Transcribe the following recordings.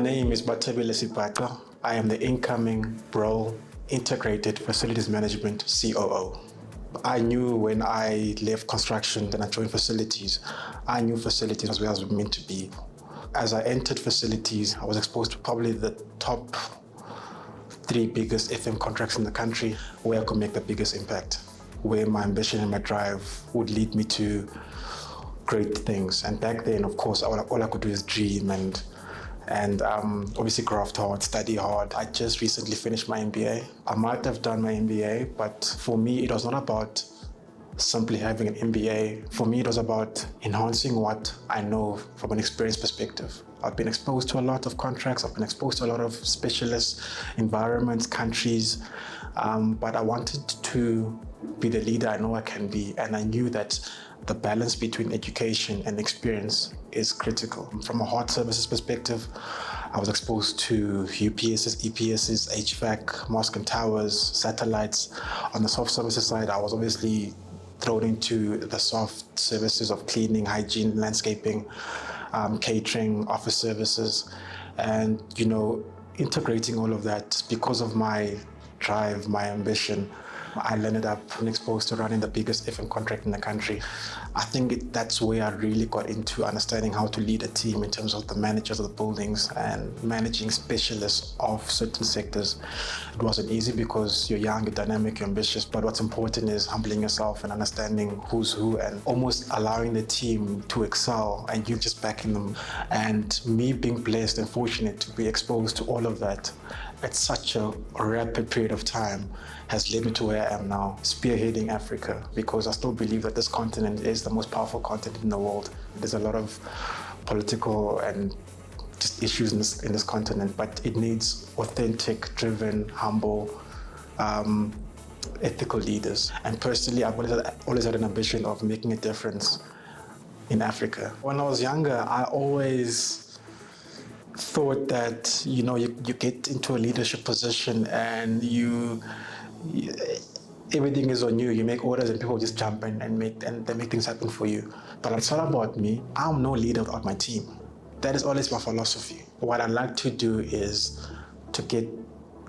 name is Batabile Sibaca. I am the incoming Broll Integrated Facilities Management COO. I knew when I left construction and I joined facilities, I knew facilities was where I was meant to be. As I entered facilities, I was exposed to probably the top 3 biggest FM contracts in the country where I could make the biggest impact, where my ambition and my drive would lead me to great things. And back then, of course, all I could do is dream and obviously graft hard, study hard. I just recently finished my MBA. I might have done my MBA, but for me, it was not about simply having an MBA. For me, it was about enhancing what I know from an experience perspective. I've been exposed to a lot of contracts. I've been exposed to a lot of specialist environments, countries, but I wanted to be the leader I know I can be, and I knew that the balance between education and experience is critical. From a hard services perspective, I was exposed to UPSs, EPSs, HVAC, mosque and towers, satellites. On the soft services side, I was obviously thrown into the soft services of cleaning, hygiene, landscaping, catering, office services, and integrating all of that because of my drive, my ambition. I ended up exposed to running the biggest FM contract in the country. I think that's where I really got into understanding how to lead a team in terms of the managers of the buildings and managing specialists of certain sectors. It wasn't easy because you're young, you're dynamic, you're ambitious, but what's important is humbling yourself and understanding who's who and almost allowing the team to excel and you just backing them. And me being blessed and fortunate to be exposed to all of that at such a rapid period of time has led me to where I am now, spearheading Africa, because I still believe that this continent is the most powerful continent in the world. There's a lot of political and just issues in this continent, but it needs authentic, driven, humble, ethical leaders. And personally, I've always had an ambition of making a difference in Africa. When I was younger, I always thought that you get into a leadership position and everything is on you. You make orders and people just jump in and they make things happen for you. But it's not about me. I'm no leader without my team. That is always my philosophy. What I like to do is to get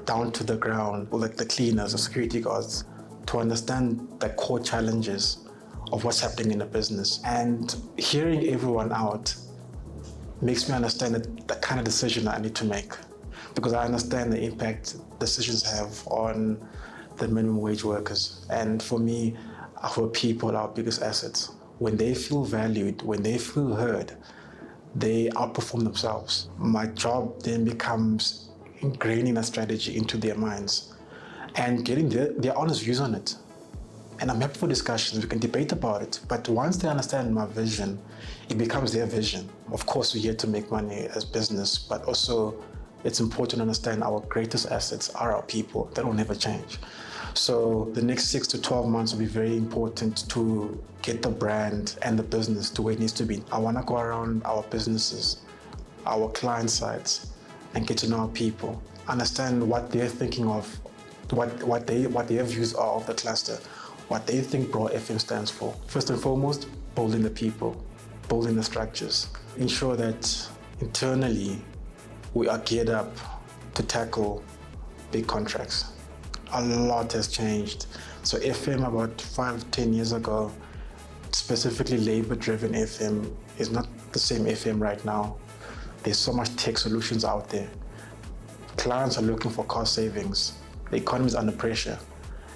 down to the ground, like the cleaners or security guards, to understand the core challenges of what's happening in the business. And hearing everyone out makes me understand the kind of decision I need to make, because I understand the impact decisions have on the minimum wage workers. And for me, our people are our biggest assets. When they feel valued, when they feel heard, they outperform themselves. My job then becomes ingraining that strategy into their minds and getting their honest views on it. And I'm happy for discussions, we can debate about it, but once they understand my vision, it becomes their vision. Of course, we're here to make money as business, but also it's important to understand our greatest assets are our people. That will never change. So the next 6 to 12 months will be very important to get the brand and the business to where it needs to be. I want to go around our businesses, our client sites, and get to know our people, understand what they're thinking of, what their views are of the cluster, what they think Broll FM stands for. First and foremost, building the people, building the structures. Ensure that internally we are geared up to tackle big contracts. A lot has changed. So FM about 5-10 years ago, specifically labor-driven FM, is not the same FM right now. There's so much tech solutions out there. Clients are looking for cost savings. The economy is under pressure.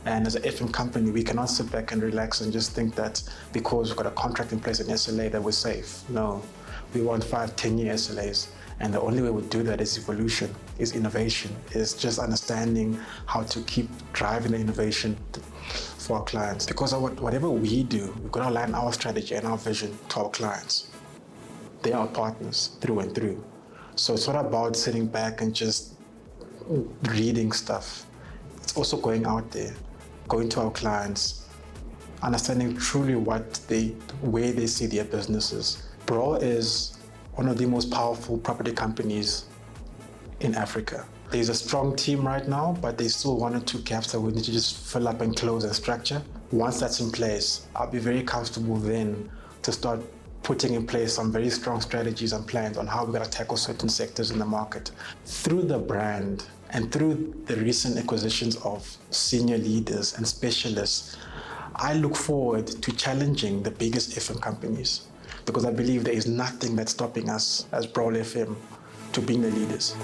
And as an FM company, we cannot sit back and relax and just think that because we've got a contract in place in SLA that we're safe. No, we want 5-10-year SLAs. And the only way we do that is evolution, is innovation, is just understanding how to keep driving the innovation for our clients. Because whatever we do, we've got to align our strategy and our vision to our clients. They are our partners through and through. So it's not about sitting back and just reading stuff. It's also going out there, going to our clients, understanding truly where they see their businesses. Broll is one of the most powerful property companies in Africa. There's a strong team right now, but there's still 1 or 2 gaps that we need to just fill up and close and structure. Once that's in place, I'll be very comfortable then to start putting in place some very strong strategies and plans on how we're going to tackle certain sectors in the market. Through the brand and through the recent acquisitions of senior leaders and specialists, I look forward to challenging the biggest FM companies, because I believe there is nothing that's stopping us as Broll FM to being the leaders.